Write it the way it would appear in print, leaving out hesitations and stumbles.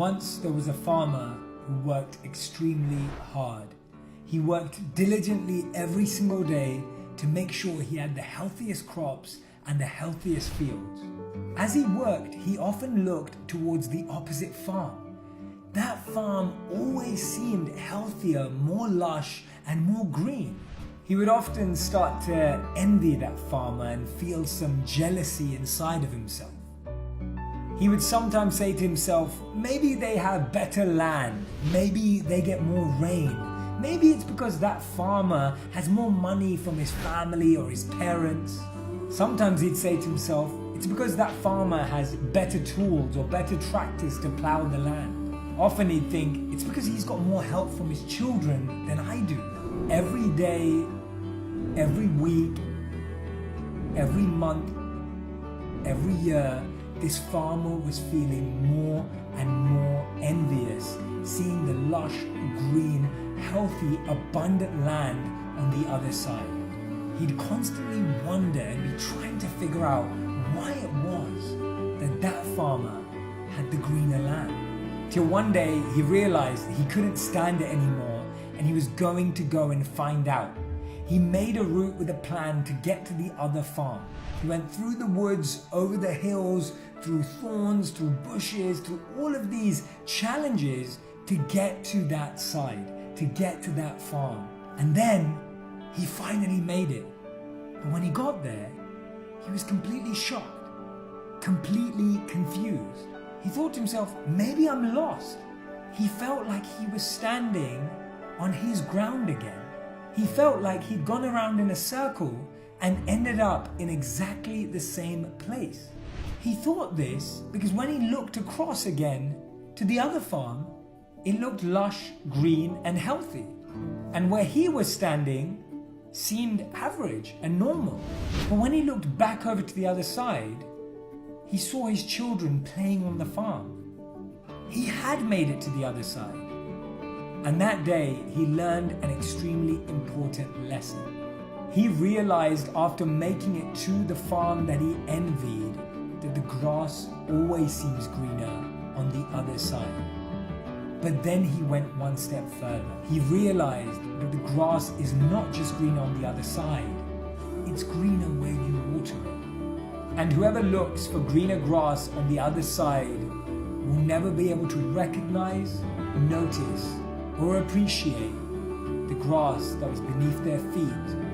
Once there was a farmer who worked extremely hard. He worked diligently every single day to make sure he had the healthiest crops and the healthiest fields. As he worked, he often looked towards the opposite farm. That farm always seemed healthier, more lush, and more green. He would often start to envy that farmer and feel some jealousy inside of himself. He would sometimes say to himself, maybe they have better land, maybe they get more rain, maybe it's because that farmer has more money from his family or his parents. Sometimes he'd say to himself, it's because that farmer has better tools or better tractors to plow the land. Often he'd think, it's because he's got more help from his children than I do. Every day, every week, every month, every year, this farmer was feeling more and more envious, seeing the lush, green, healthy, abundant land on the other side. He'd constantly wonder and be trying to figure out why it was that that farmer had the greener land. Till one day he realized he couldn't stand it anymore and he was going to go and find out. He made a route with a plan to get to the other farm. He went through the woods, over the hills, through thorns, through bushes, through all of these challenges to get to that side, to get to that farm. And then he finally made it. But when he got there, he was completely shocked, completely confused. He thought to himself, maybe I'm lost. He felt like he was standing on his ground again. He felt like he'd gone around in a circle and ended up in exactly the same place. He thought this because when he looked across again to the other farm, it looked lush, green, and healthy. And where he was standing seemed average and normal. But when he looked back over to the other side, he saw his children playing on the farm. He had made it to the other side. And that day, he learned an extremely important lesson. He realized after making it to the farm that he envied that the grass always seems greener on the other side. But then he went one step further. He realized that the grass is not just greener on the other side, it's greener where you water it. And whoever looks for greener grass on the other side will never be able to recognize, notice, or appreciate the grass that was beneath their feet